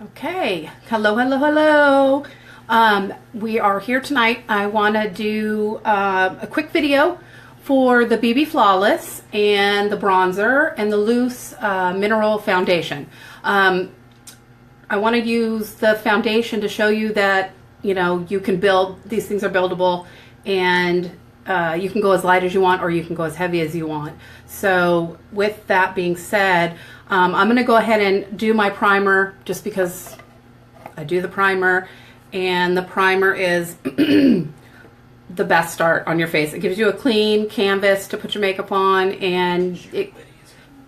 Okay, hello, hello, hello. We are here tonight. I want to do a quick video for the BB Flawless and the bronzer and the loose mineral foundation. I want to use the foundation to show you that, you know, you can build, these things are buildable, and you can go as light as you want or you can go as heavy as you want. So with that being said, I'm going to go ahead and do my primer just because I do the primer, and the primer is the best start on your face. It gives you a clean canvas to put your makeup on, and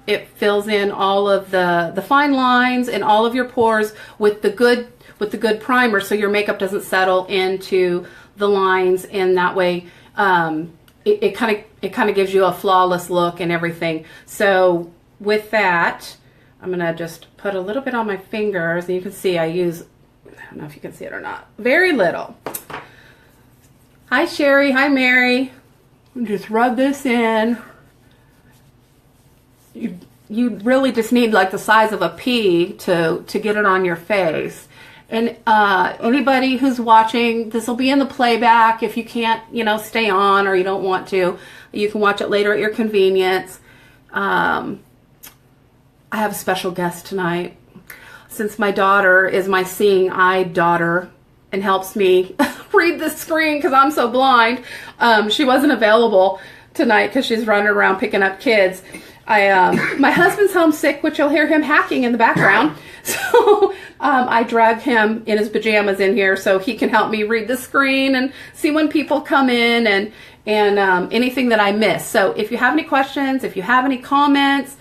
it fills in all of the fine lines and all of your pores with the good primer, so your makeup doesn't settle into the lines, and that way it kind of gives you a flawless look and everything. So with that, I'm gonna just put a little bit on my fingers, and you can see I use, I don't know if you can see it or not, very little. Hi Sherry, hi Mary. Just rub this in. You really just need like the size of a pea to get it on your face. And anybody who's watching, this will be in the playback. If you can't, you know, stay on or you don't want to, you can watch it later at your convenience. I have a special guest tonight. Since my daughter is my seeing eye daughter and helps me read the screen because I'm so blind, she wasn't available tonight because she's running around picking up kids. My husband's homesick, which you'll hear him hacking in the background. So I drag him in his pajamas in here so he can help me read the screen and see when people come in and anything that I miss. So if you have any questions, if you have any comments,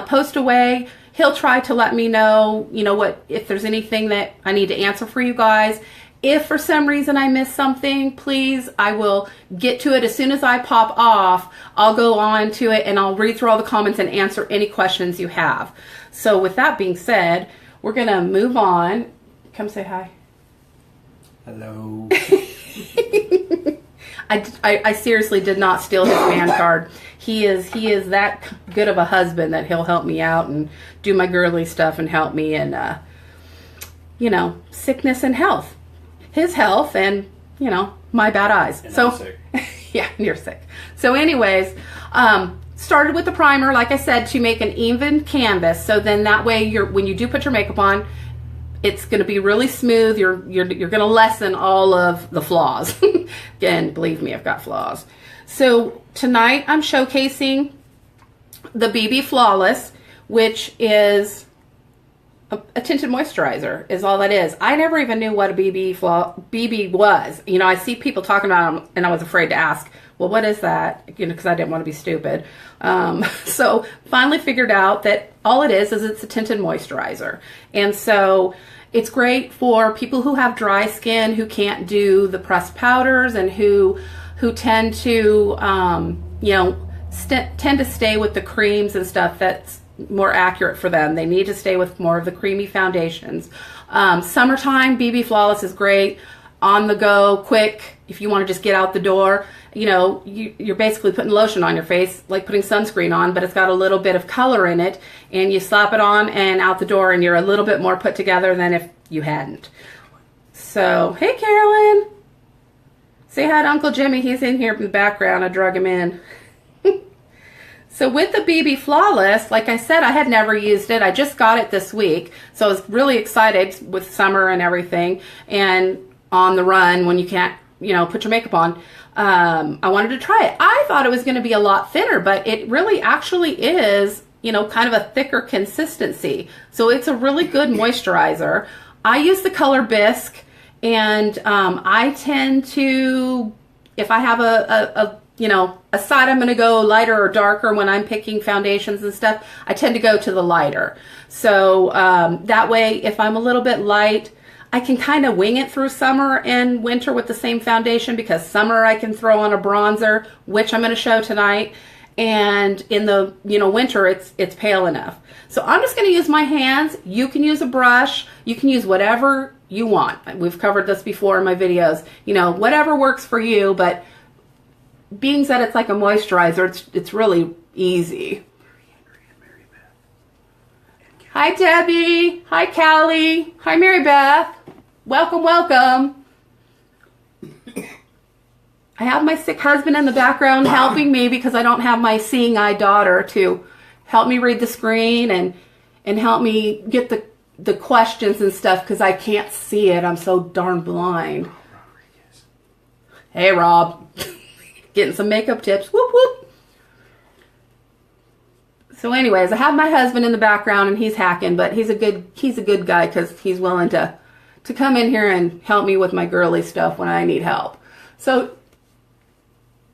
post away. He'll try to let me know, you know, what, if there's anything that I need to answer for you guys. If for some reason I miss something, please, I will get to it as soon as I pop off. I'll go on to it and I'll read through all the comments and answer any questions you have. So with that being said, we're going to move on. Come say hi. Hello. I seriously did not steal his man card. He is that good of a husband that he'll help me out and do my girly stuff and help me in, you know, sickness and health. His health and, you know, my bad eyes. And so I'm sick. Yeah, you're sick. So anyways, started with the primer, like I said, to make an even canvas. So then that way when you do put your makeup on, it's going to be really smooth. You're going to lessen all of the flaws. Again, believe me, I've got flaws. So tonight I'm showcasing the BB Flawless, which is a tinted moisturizer, is all that is. I never even knew what a BB was. You know, I see people talking about them, and I was afraid to ask, well, what is that? You know, because I didn't want to be stupid. So finally figured out that all it is it's a tinted moisturizer. And so it's great for people who have dry skin, who can't do the pressed powders, and who tend to, you know, tend to stay with the creams and stuff that's more accurate for them. They need to stay with more of the creamy foundations. Summertime, BB Flawless is great. On the go, quick, if you want to just get out the door. You know, you're basically putting lotion on your face, like putting sunscreen on, but it's got a little bit of color in it, and you slap it on and out the door, and you're a little bit more put together than if you hadn't. So, hey Carolyn! Say hi to Uncle Jimmy, he's in here in the background, I drug him in. So with the BB Flawless, like I said, I had never used it. I just got it this week, so I was really excited with summer and everything, and on the run when you can't, you know, put your makeup on. I wanted to try it. I thought it was going to be a lot thinner, but it really actually is, you know, kind of a thicker consistency. So it's a really good moisturizer. I use the color Bisque, and I tend to, if I have you know, a side I'm going to go lighter or darker when I'm picking foundations and stuff, I tend to go to the lighter. So that way, if I'm a little bit light, I can kind of wing it through summer and winter with the same foundation, because summer I can throw on a bronzer, which I'm going to show tonight, and in the, you know, winter it's pale enough. So I'm just going to use my hands. You can use a brush. You can use whatever you want. We've covered this before in my videos. You know, whatever works for you, but being that it's like a moisturizer, it's really easy. Mary Andrea and Mary Beth and Hi, Debbie. Hi, Callie. Hi, Mary Beth. Welcome, welcome. I have my sick husband in the background helping me because I don't have my seeing eye daughter to help me read the screen and help me get the questions and stuff because I can't see it. I'm so darn blind. Hey, Rob. Getting some makeup tips. Whoop, whoop. So anyways, I have my husband in the background and he's hacking, but he's a good guy because he's willing to come in here and help me with my girly stuff when I need help. So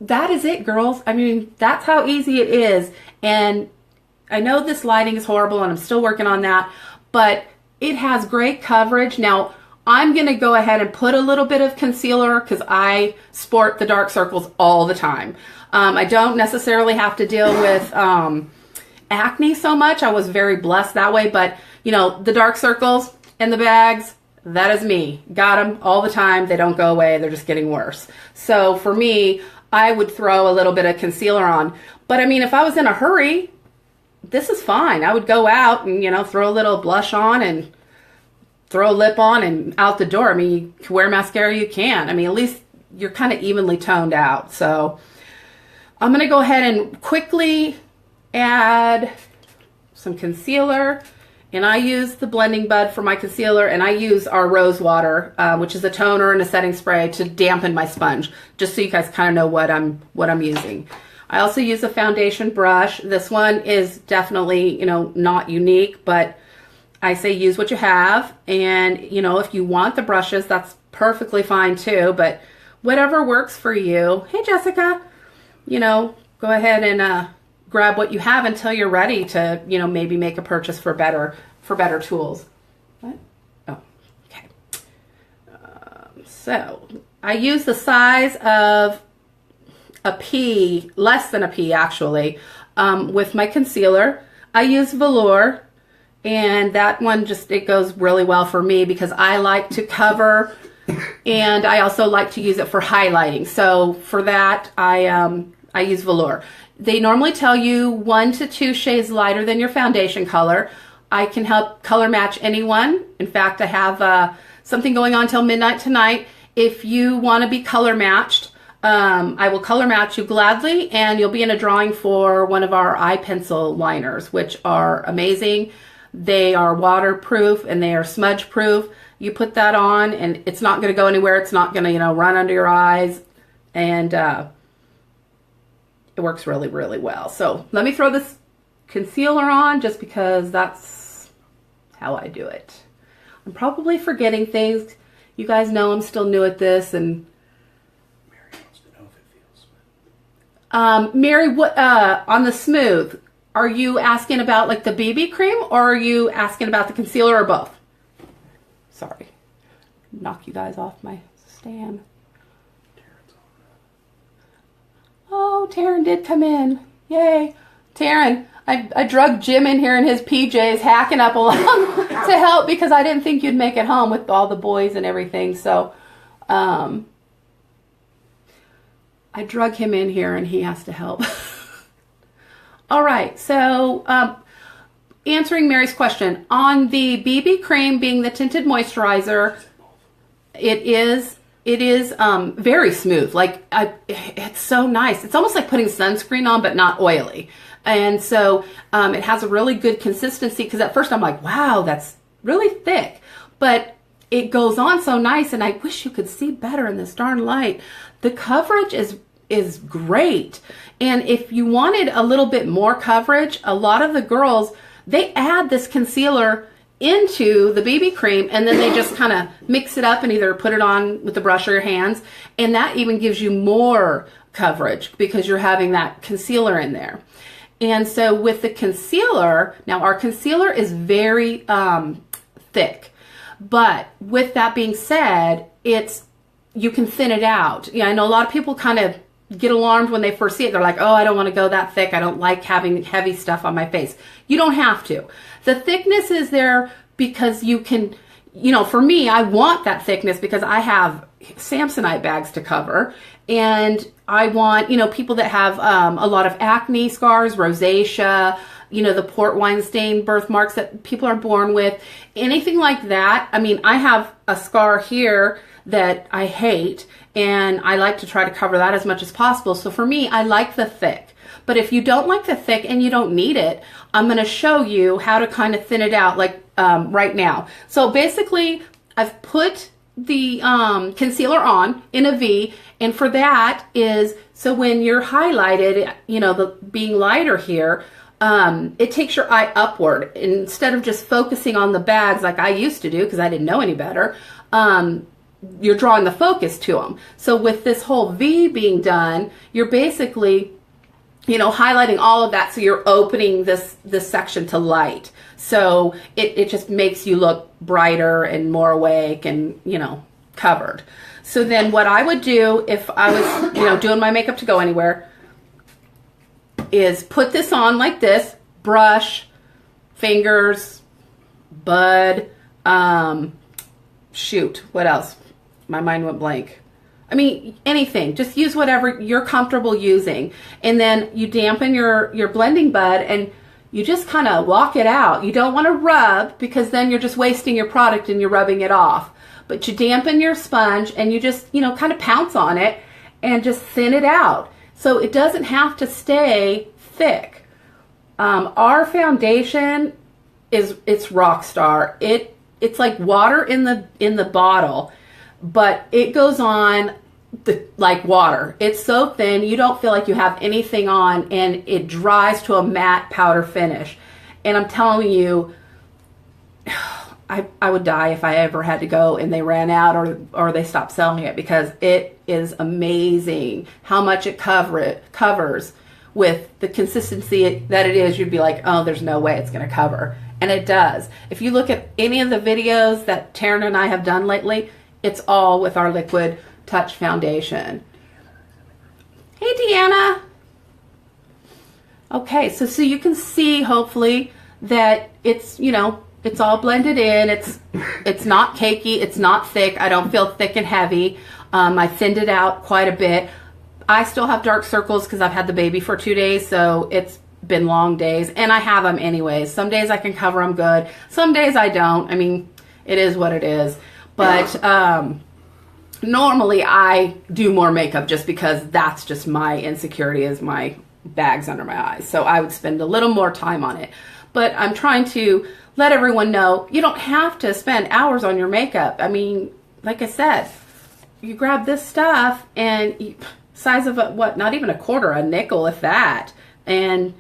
that is it, girls. I mean, that's how easy it is. And I know this lighting is horrible and I'm still working on that, but it has great coverage. Now, I'm going to go ahead and put a little bit of concealer because I sport the dark circles all the time. I don't necessarily have to deal with acne so much. I was very blessed that way, but you know, the dark circles and the bags, that is me. Got them all the time. They don't go away. They're just getting worse. So for me, I would throw a little bit of concealer on. But I mean, if I was in a hurry, this is fine. I would go out and, you know, throw a little blush on and throw a lip on and out the door. I mean, you can wear mascara, you can. I mean, at least you're kind of evenly toned out. So I'm going to go ahead and quickly add some concealer. And I use the Blending Bud for my concealer, and I use our Rose Water, which is a toner and a setting spray to dampen my sponge, just so you guys kind of know what I'm using. I also use a foundation brush. This one is definitely, you know, not unique, but I say use what you have. And, you know, if you want the brushes, that's perfectly fine too, but whatever works for you. Hey, Jessica, you know, go ahead and grab what you have until you're ready to, you know, maybe make a purchase for better tools. What? Oh, okay. So I use the size of a pea, less than a pea actually, with my concealer. I use velour, and that one just, it goes really well for me because I like to cover, and I also like to use it for highlighting. So for that, I use velour. They normally tell you 1 to 2 shades lighter than your foundation color. I can help color match anyone. In fact, I have something going on till midnight tonight. If you want to be color matched, I will color match you gladly, and you'll be in a drawing for one of our eye pencil liners, which are amazing. They are waterproof and they are smudge proof. You put that on and it's not going to go anywhere. It's not going to, you know, run under your eyes, and it works really, really well. So let me throw this concealer on just because that's how I do it. I'm probably forgetting things. You guys know I'm still new at this, and Mary wants to know if it feels smooth. Mary, what on the smooth? Are you asking about like the BB cream, or are you asking about the concealer, or both? Sorry, knock you guys off my stand. Oh, Taryn did come in. Yay. Taryn, I drug Jim in here in his PJs, hacking up along to help because I didn't think you'd make it home with all the boys and everything. So I drug him in here and he has to help. All right, so answering Mary's question, on the BB cream being the tinted moisturizer, it is very smooth. Like it's so nice. It's almost like putting sunscreen on, but not oily. And so it has a really good consistency, because at first I'm like, wow, that's really thick. But it goes on so nice, and I wish you could see better in this darn light. The coverage is great. And if you wanted a little bit more coverage, a lot of the girls, they add this concealer into the BB cream, and then they just kind of mix it up and either put it on with the brush or your hands, and that even gives you more coverage because you're having that concealer in there. And so with the concealer, now our concealer is very thick, but with that being said, you can thin it out. Yeah, I know a lot of people kind of get alarmed when they first see it. They're like, oh, I don't want to go that thick. I don't like having heavy stuff on my face. You don't have to. The thickness is there because you can, you know, for me, I want that thickness because I have Samsonite bags to cover, and I want, you know, people that have a lot of acne scars, rosacea, you know, the port wine stain birthmarks that people are born with, anything like that. I mean, I have a scar here that I hate, and I like to try to cover that as much as possible. So for me, I like the thick. But if you don't like the thick and you don't need it, I'm going to show you how to kind of thin it out, like right now. So basically, I've put the concealer on in a V, and for that is, so when you're highlighted, you know, the being lighter here, it takes your eye upward instead of just focusing on the bags like I used to do because I didn't know any better. You're drawing the focus to them. So with this whole V being done, you're basically, you know, highlighting all of that, so you're opening this section to light. So it just makes you look brighter and more awake and, you know, covered. So then what I would do if I was, you know, doing my makeup to go anywhere is put this on like this, brush, fingers, bud, shoot, what else? My mind went blank. I mean, anything. Just use whatever you're comfortable using. And then you dampen your blending bud and you just kind of walk it out. You don't want to rub because then you're just wasting your product and you're rubbing it off. But you dampen your sponge and you just, you know, kind of pounce on it and just thin it out. So it doesn't have to stay thick. Our foundation it's Rockstar. It's like water in the bottle, but it goes on like water. It's so thin you don't feel like you have anything on, and it dries to a matte powder finish. And I'm telling you, I would die if I ever had to go and they ran out or they stopped selling it, because it is amazing how much it covers with the consistency that it is. You'd be like, oh, there's no way it's going to cover. And it does. If you look at any of the videos that Taryn and I have done lately, it's all with our Liquid Touch foundation. Hey, Deanna. Okay, so you can see, hopefully, that it's, you know, it's all blended in. It's not cakey. It's not thick. I don't feel thick and heavy. I thinned it out quite a bit. I still have dark circles because I've had the baby for 2 days, so it's been long days, and I have them anyways. Some days I can cover them good. Some days I don't. I mean, it is what it is. But normally I do more makeup just because that's just my insecurity, is my bags under my eyes. So I would spend a little more time on it. But I'm trying to let everyone know you don't have to spend hours on your makeup. I mean, like I said, you grab this stuff and size of not even a quarter, a nickel if that, and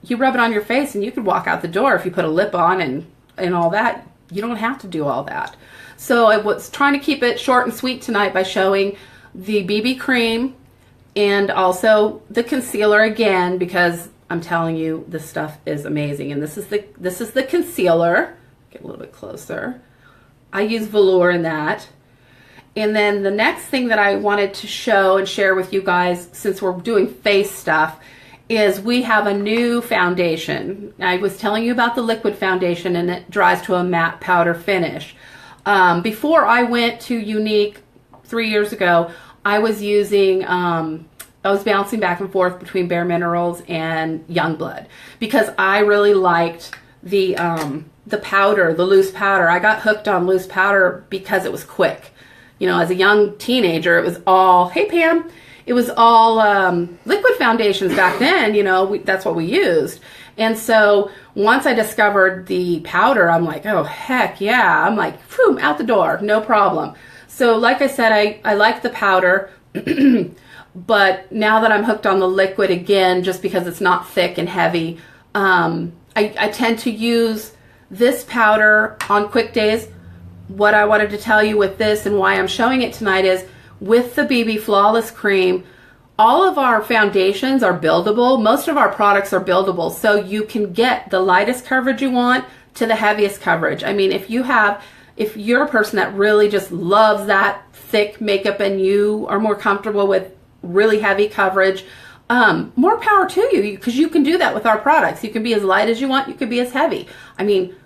you rub it on your face and you could walk out the door. If you put a lip on and all that, you don't have to do all that. So I was trying to keep it short and sweet tonight by showing the BB cream and also the concealer again, because I'm telling you, this stuff is amazing. And this is the concealer. Get a little bit closer. I use velour in that. And then the next thing that I wanted to show and share with you guys, since we're doing face stuff, is we have a new foundation. I was telling you about the liquid foundation, and it dries to a matte powder finish. Before I went to Younique 3 years ago, I was using, I was bouncing back and forth between Bare Minerals and Youngblood because I really liked the powder, the loose powder. I got hooked on loose powder because it was quick. You know, as a young teenager, it was all, hey Pam, it was all liquid foundations back then, you know, that's what we used. And so once I discovered the powder, I'm like, oh, heck yeah. I'm like, phew, out the door, no problem. So like I said, I like the powder, but now that I'm hooked on the liquid again, just because it's not thick and heavy, I tend to use this powder on quick days. What I wanted to tell you with this and why I'm showing it tonight is with the BB Flawless Cream, all of our foundations are buildable. Most of our products are buildable, so you can get the lightest coverage you want to the heaviest coverage. I mean, if you're a person that really just loves that thick makeup and you are more comfortable with really heavy coverage, more power to you, because you can do that with our products. You can be as light as you want. You can be as heavy. I mean,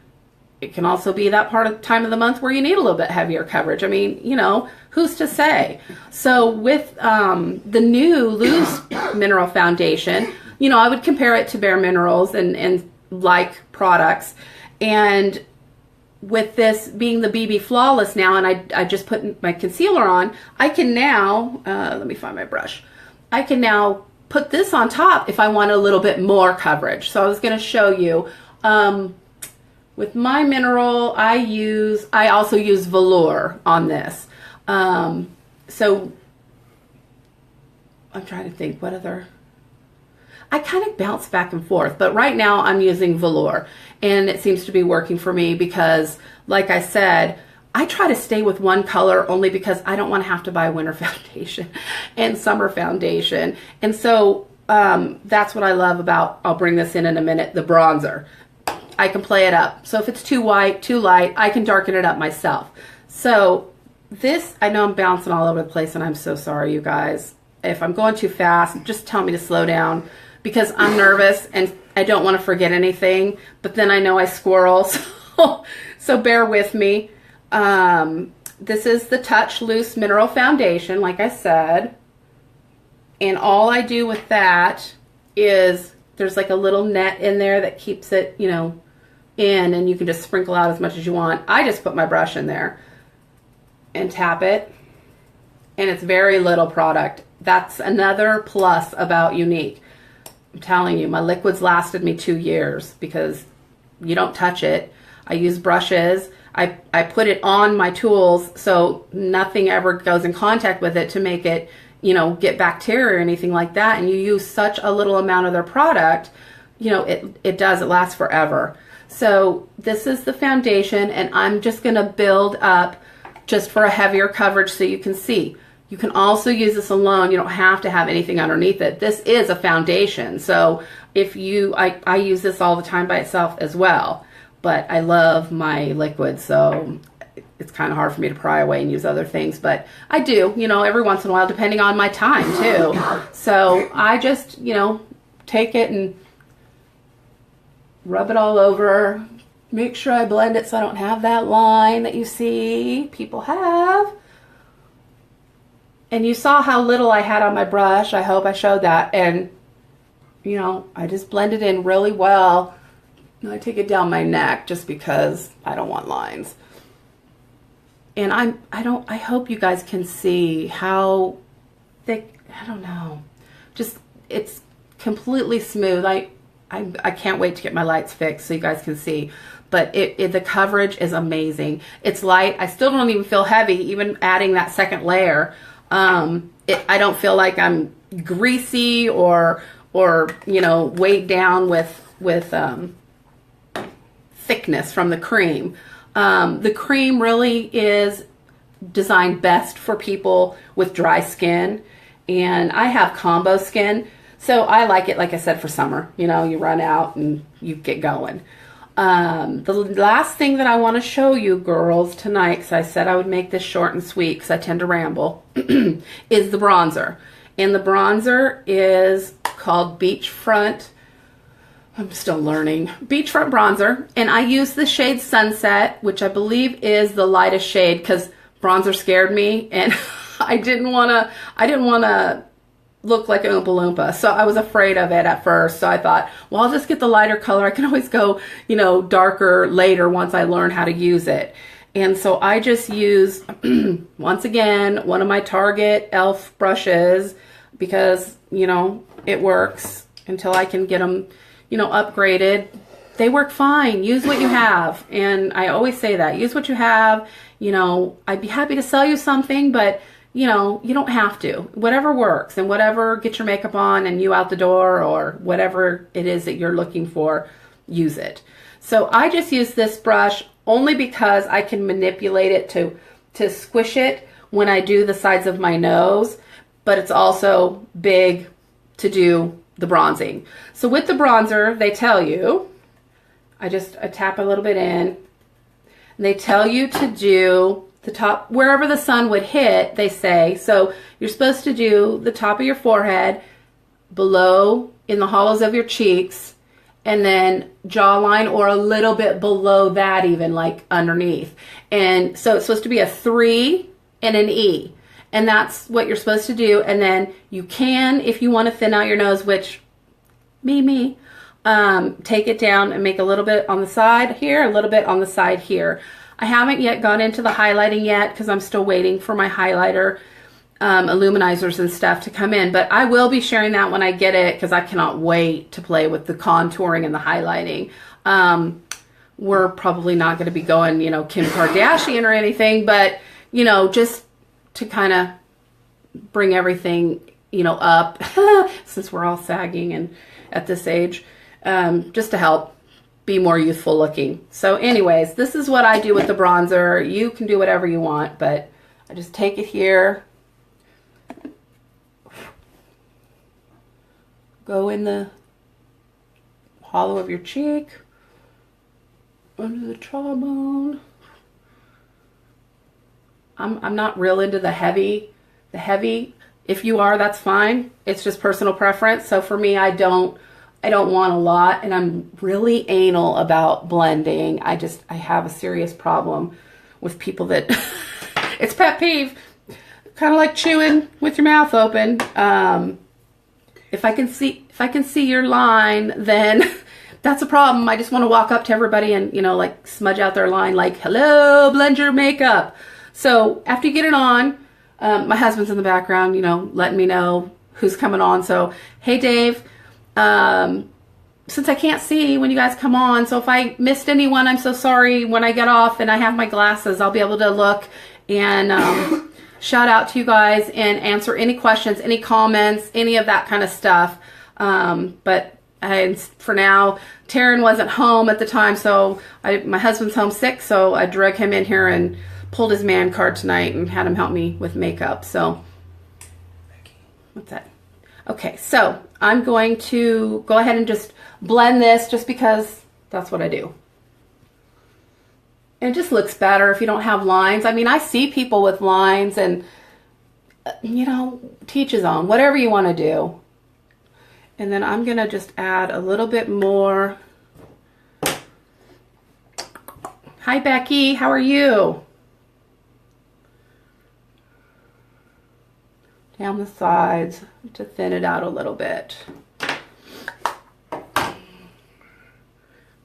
it can also be that part of the time of the month where you need a little bit heavier coverage. I mean, you know, who's to say? So with the new loose mineral foundation, you know, I would compare it to Bare Minerals and like products. And with this being the BB Flawless now, and I just put my concealer on, I can now, let me find my brush. I can now put this on top if I want a little bit more coverage. So I was going to show you, with my mineral, I also use velour on this. So I'm trying to think what other, I kind of bounce back and forth, but right now I'm using velour, and it seems to be working for me because, like I said, I try to stay with one color only because I don't want to have to buy winter foundation and summer foundation. And so that's what I love about, I'll bring this in a minute, the bronzer. I can play it up. So if it's too white, too light, I can darken it up myself. So this, I know I'm bouncing all over the place, and I'm so sorry, you guys. If I'm going too fast, just tell me to slow down, because I'm nervous and I don't want to forget anything, but then I know I squirrel, so bear with me. This is the Touch Loose Mineral Foundation, like I said, and all I do with that is there's like a little net in there that keeps it, you know, in, and you can just sprinkle out as much as you want. I just put my brush in there and tap it, and it's very little product. That's another plus about Younique. I'm telling you, my liquids lasted me 2 years because you don't touch it. I use brushes. I put it on my tools so nothing ever goes in contact with it to make it, you know, get bacteria or anything like that. And you use such a little amount of their product, you know, it lasts forever. So this is the foundation, and I'm just going to build up just for a heavier coverage so you can see. You can also use this alone. You don't have to have anything underneath it. This is a foundation. So if you, I use this all the time by itself as well, but I love my liquid, so it's kind of hard for me to pry away and use other things, but I do, you know, every once in a while, depending on my time too. So I just, you know, take it and rub it all over. Make sure I blend it so I don't have that line that you see people have. And you saw how little I had on my brush. I hope I showed that. And, you know, I just blend it in really well. And I take it down my neck just because I don't want lines. And I hope you guys can see how thick, I don't know, just, it's completely smooth. I can't wait to get my lights fixed so you guys can see. But the coverage is amazing. It's light. I still don't even feel heavy, even adding that second layer. I don't feel like I'm greasy or you know, weighed down with thickness from the cream. The cream really is designed best for people with dry skin, and I have combo skin, so I like it, like I said, for summer. You know, you run out and you get going. The last thing that I want to show you girls tonight, because I said I would make this short and sweet because I tend to ramble, is the bronzer. And the bronzer is called Beachfront. I'm still learning. Beachfront bronzer. And I use the shade Sunset, which I believe is the lightest shade, because bronzer scared me and I didn't want to look like an Oompa Loompa. So I was afraid of it at first. So I thought, well, I'll just get the lighter color. I can always go, you know, darker later once I learn how to use it. And so I just use, once again, one of my Target e.l.f. brushes, because, you know, it works until I can get them, you know, upgraded. They work fine. Use what you have. And I always say that. Use what you have. You know, I'd be happy to sell you something, but you know, you don't have to. Whatever works and whatever gets your makeup on and you out the door, or whatever it is that you're looking for, use it. So I just use this brush only because I can manipulate it to squish it when I do the sides of my nose, but it's also big to do the bronzing. So with the bronzer, they tell you, I tap a little bit in, and they tell you to do the top, wherever the sun would hit, they say. So you're supposed to do the top of your forehead, below in the hollows of your cheeks, and then jawline, or a little bit below that, even like underneath. And so it's supposed to be a 3 and an E. And that's what you're supposed to do. And then you can, if you want to thin out your nose, which me, take it down and make a little bit on the side here, a little bit on the side here. I haven't yet gone into the highlighting yet because I'm still waiting for my highlighter illuminizers and stuff to come in, but I will be sharing that when I get it because I cannot wait to play with the contouring and the highlighting. We're probably not going to be going, you know, Kim Kardashian or anything, but, you know, just to kind of bring everything, you know, up since we're all sagging and at this age, just to help be more youthful looking. So anyways, this is what I do with the bronzer. You can do whatever you want, but I just take it here, go in the hollow of your cheek, under the jawbone. I'm not real into the heavy. If you are, that's fine. It's just personal preference. So for me, I don't want a lot, and I'm really anal about blending. I have a serious problem with people that it's pet peeve, kind of like chewing with your mouth open. If I can see your line, then that's a problem. I just want to walk up to everybody and, you know, like smudge out their line, like, hello, blend your makeup. So after you get it on, my husband's in the background, you know, letting me know who's coming on. So, hey, Dave, since I can't see when you guys come on, so if I missed anyone, I'm so sorry. When I get off and I have my glasses, I'll be able to look and shout out to you guys and answer any questions, any comments, any of that kind of stuff. But for now, Taryn wasn't home at the time, so my husband's homesick, so I drug him in here and pulled his man card tonight and had him help me with makeup. So, what's that? Okay, so I'm going to go ahead and just blend this just because that's what I do. And it just looks better if you don't have lines. I mean, I see people with lines and, you know, teach his own, whatever you want to do. And then I'm going to just add a little bit more. Hi, Becky. How are you? Down the sides to thin it out a little bit.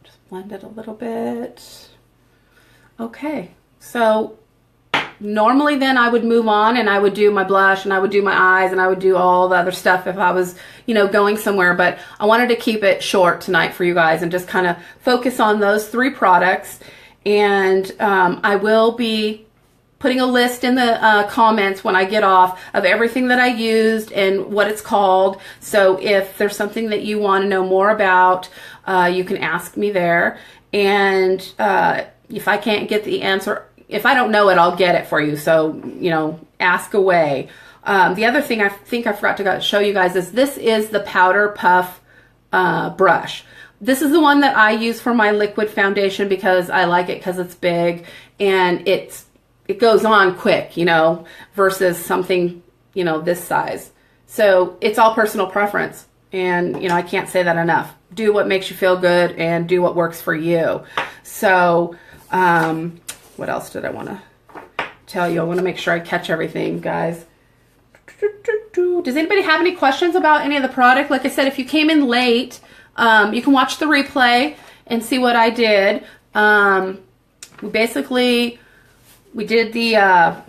Just blend it a little bit. Okay, so normally then I would move on and I would do my blush and I would do my eyes and I would do all the other stuff if I was, you know, going somewhere, but I wanted to keep it short tonight for you guys and just kind of focus on those 3 products. And I will be putting a list in the comments when I get off of everything that I used and what it's called. So if there's something that you want to know more about, you can ask me there. And if I can't get the answer, if I don't know it, I'll get it for you. So, you know, ask away. The other thing I think I forgot to show you guys is this is the Powder Puff brush. This is the one that I use for my liquid foundation because I like it because it's big and it goes on quick, you know, versus something, you know, this size. So it's all personal preference. And, you know, I can't say that enough. Do what makes you feel good and do what works for you. So, what else did I want to tell you? I want to make sure I catch everything, guys. Does anybody have any questions about any of the product? Like I said, if you came in late, you can watch the replay and see what I did. We did the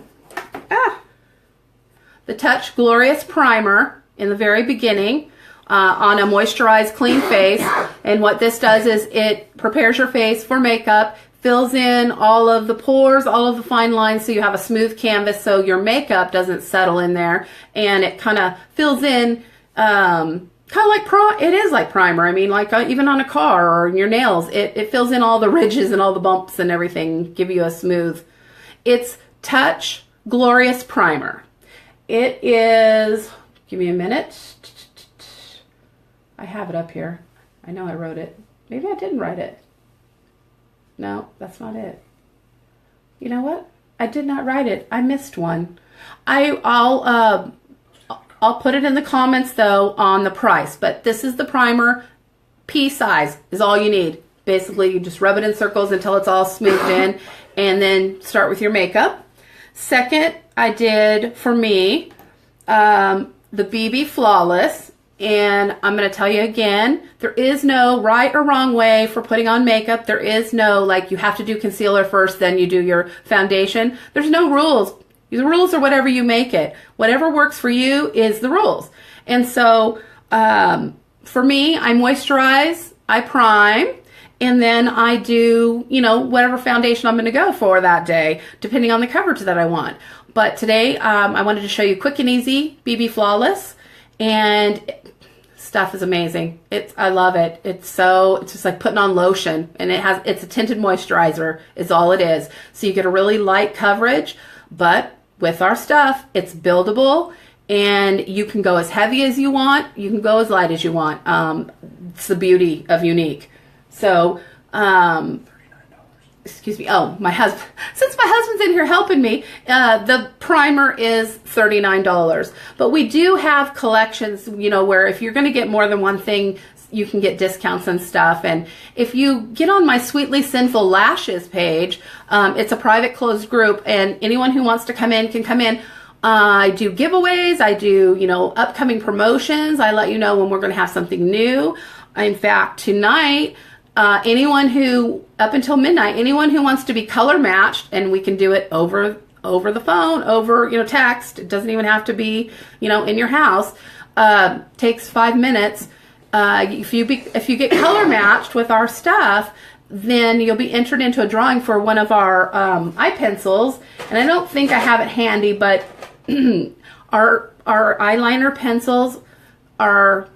Touch Glorious Primer in the very beginning on a moisturized, clean face. And what this does is it prepares your face for makeup, fills in all of the pores, all of the fine lines, so you have a smooth canvas so your makeup doesn't settle in there. And it kind of fills in, kind of like it is like primer. I mean, like even on a car or in your nails, it fills in all the ridges and all the bumps and everything, give you a smooth. It's Touch Glorious Primer. It is, give me a minute. I have it up here. I know I wrote it. Maybe I didn't write it. No, that's not it. You know what? I did not write it. I missed one. I'll put it in the comments though on the price, but this is the primer. Pea size is all you need. Basically, you just rub it in circles until it's all smoothed in and then start with your makeup. Second, I did, for me, the BB Flawless And I'm going to tell you again, there is no right or wrong way for putting on makeup. There is no, like, you have to do concealer first, then you do your foundation. There's no rules. The rules are whatever you make it. Whatever works for you is the rules. And so for me, I moisturize, I prime, and then I do, you know, whatever foundation I'm going to go for that day, depending on the coverage that I want. But today, I wanted to show you Quick and Easy BB Flawless, and stuff is amazing. I love it. It's just like putting on lotion, and it's a tinted moisturizer is all it is. So you get a really light coverage, but with our stuff, it's buildable, and you can go as heavy as you want. You can go as light as you want. It's the beauty of Younique. So, excuse me. Oh, since my husband's in here helping me, the primer is $39. But we do have collections, you know, where if you're going to get more than one thing, you can get discounts and stuff. And if you get on my Sweetly Sinful Lashes page, it's a private closed group, and anyone who wants to come in can come in. I do giveaways. I do, you know, upcoming promotions. I let you know when we're going to have something new. In fact, tonight, anyone who, up until midnight, anyone who wants to be color matched, and we can do it over the phone, over, you know, text. It doesn't even have to be, you know, in your house. Takes 5 minutes. If you get color matched with our stuff, then you'll be entered into a drawing for one of our eye pencils. And I don't think I have it handy, but our eyeliner pencils are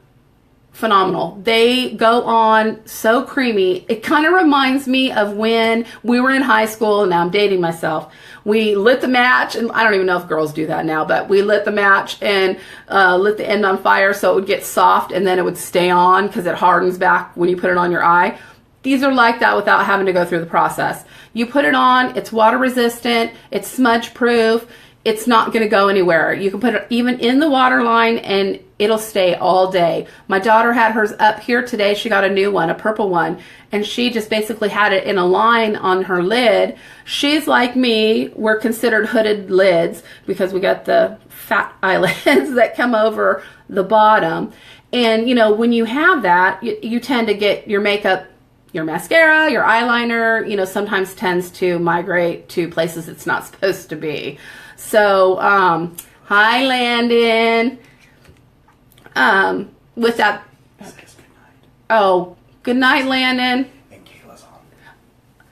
phenomenal. They go on so creamy. It kind of reminds me of when we were in high school, and now I'm dating myself. We lit the match, and I don't even know if girls do that now, but we lit the match and lit the end on fire so it would get soft, and then it would stay on because it hardens back when you put it on your eye. These are like that without having to go through the process. You put it on, it's water resistant, it's smudge proof, it's not going to go anywhere. You can put it even in the water line and it'll stay all day. My daughter had hers up here today. She got a new one, a purple one, and she just basically had it in a line on her lid. She's like me. We're considered hooded lids because we got the fat eyelids that come over the bottom. And, you know, when you have that, you tend to get your makeup, your mascara, your eyeliner, you know, sometimes tends to migrate to places it's not supposed to be. So, hi, Landon. With that, oh, good night, Landon. And Kayla's on.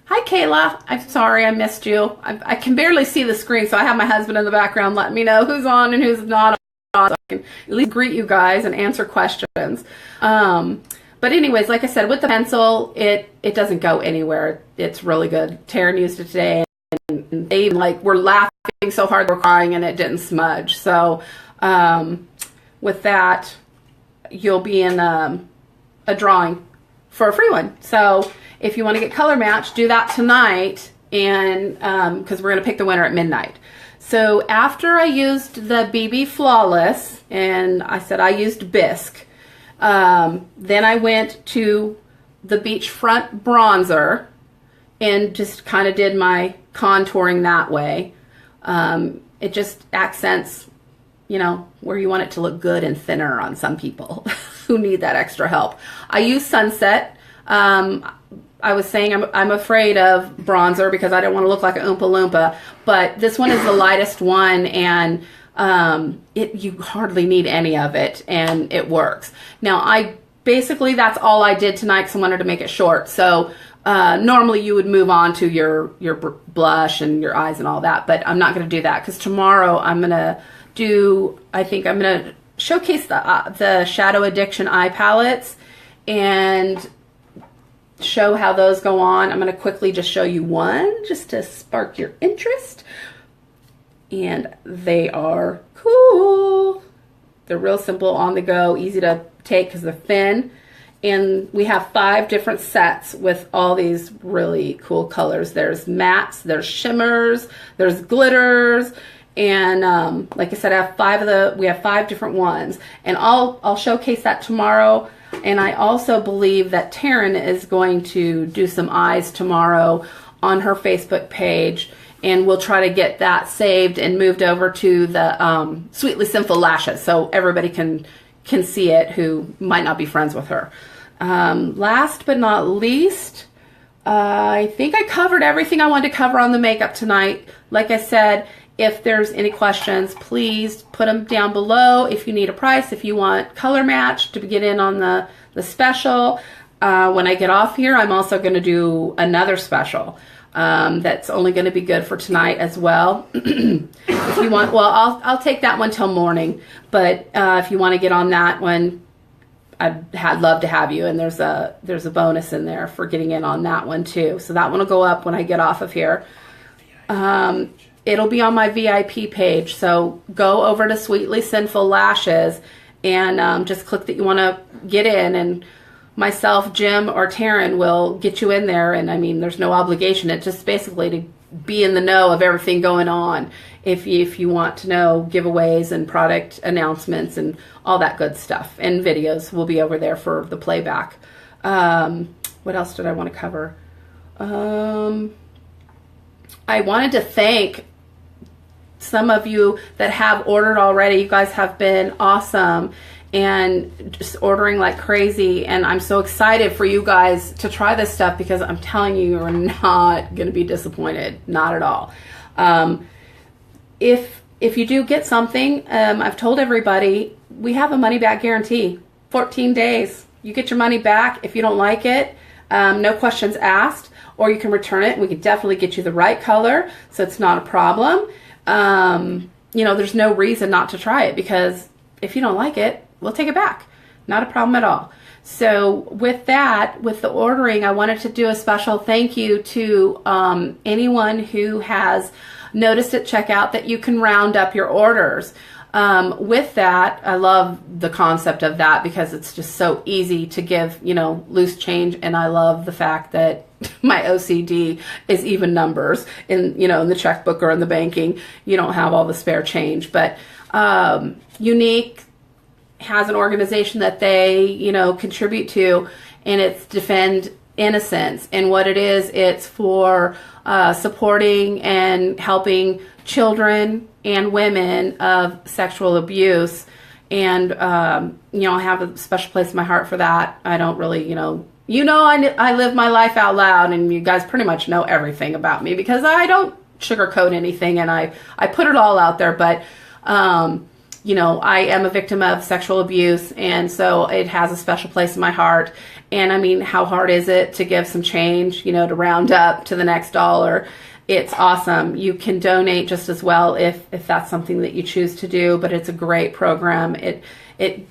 Hi, Kayla. I'm sorry I missed you. I can barely see the screen, so I have my husband in the background letting me know who's on and who's not on, so I can at least greet you guys and answer questions. But anyways, like I said, with the pencil, it doesn't go anywhere. It's really good. Taryn used it today, and they were laughing so hard they were crying, and it didn't smudge. So with that, you'll be in a drawing for a free one. So if you want to get color matched, do that tonight, and because we're going to pick the winner at midnight. So after I used the BB Flawless, and I said I used Bisque, then I went to the Beachfront Bronzer and just kind of did my contouring that way. It just accents, you know, where you want it to look good and thinner on some people who need that extra help. I use Sunset. I was saying I'm afraid of bronzer because I don't want to look like an Oompa Loompa, but this one is the lightest one, and you hardly need any of it, and it works. Now, basically that's all I did tonight because I wanted to make it short. So normally you would move on to your blush and your eyes and all that, but I'm not going to do that because tomorrow I'm going to showcase the Shadow Addiction eye palettes and show how those go on. I'm going to quickly just show you one just to spark your interest. And they are cool. They're real simple, on the go, easy to take because they're thin. And we have 5 different sets with all these really cool colors. There's mattes, there's shimmers, there's glitters, and like I said, we have 5 different ones. And I'll showcase that tomorrow. And I also believe that Taryn is going to do some eyes tomorrow on her Facebook page, and we'll try to get that saved and moved over to the Sweetly Sinful Lashes so everybody can can see it who might not be friends with her. Last but not least, I think I covered everything I wanted to cover on the makeup tonight. Like I said, if there's any questions, please put them down below. If you need a price, if you want color match to get in on the special. When I get off here, I'm also going to do another special that's only going to be good for tonight as well. If you want, well, I'll take that one till morning. But if you want to get on that one, I'd love to have you. And there's a bonus in there for getting in on that one too. So that one will go up when I get off of here. It'll be on my VIP page. So go over to Sweetly Sinful Lashes and just click that you want to get in, and myself, Jim, or Taryn will get you in there. And I mean, there's no obligation. It's just basically to be in the know of everything going on. If you want to know giveaways and product announcements and all that good stuff, and videos will be over there for the playback. What else did I want to cover? I wanted to thank some of you that have ordered already. You guys have been awesome and just ordering like crazy, and I'm so excited for you guys to try this stuff, because I'm telling you, you're not going to be disappointed. Not at all. If you do get something, I've told everybody, we have a money back guarantee. 14 days. You get your money back. If you don't like it, no questions asked, or you can return it. We can definitely get you the right color, so it's not a problem. You know, there's no reason not to try it, because if you don't like it, we'll take it back. Not a problem at all. So with that, with the ordering, I wanted to do a special thank you to anyone who has noticed at checkout that you can round up your orders. With that, I love the concept of that, because it's just so easy to give, you know, loose change. And I love the fact that my OCD is even numbers in, you know, in the checkbook or in the banking. You don't have all the spare change. But Younique has an organization that they, you know, contribute to, and it's Defend Innocence. And what it is, it's for supporting and helping children and women of sexual abuse. And, you know, I have a special place in my heart for that. I don't really, I live my life out loud, and you guys pretty much know everything about me, because I don't sugarcoat anything, and I put it all out there. But, you know, I am a victim of sexual abuse, and so it has a special place in my heart. And I mean, how hard is it to give some change, you know, to round up to the next dollar? It's awesome. You can donate just as well if that's something that you choose to do, but it's a great program. It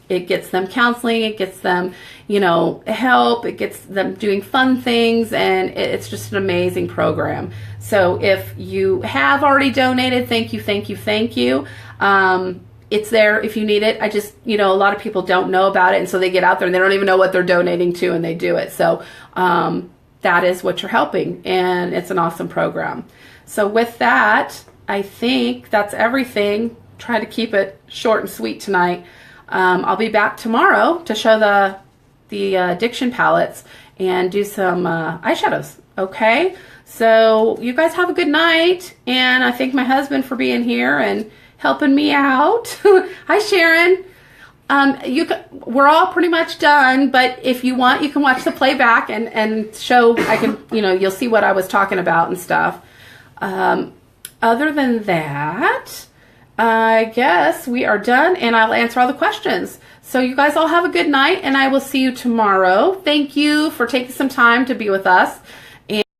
gets them counseling, it gets them, you know, help, it gets them doing fun things, and it's just an amazing program. So if you have already donated, thank you, thank you, thank you. It's there if you need it. I just, you know, a lot of people don't know about it, and so they get out there and they don't even know what they're donating to, and they do it. So that is what you're helping, and it's an awesome program. So with that, I think that's everything. Try to keep it short and sweet tonight. I'll be back tomorrow to show the addiction palettes and do some eyeshadows. Okay, so you guys have a good night, and I thank my husband for being here and helping me out. Hi, Sharon. We're all pretty much done, but if you want, you can watch the playback and show. I can, you know, you'll see what I was talking about and stuff. Other than that, I guess we are done, and I'll answer all the questions. So you guys all have a good night, and I will see you tomorrow. Thank you for taking some time to be with us.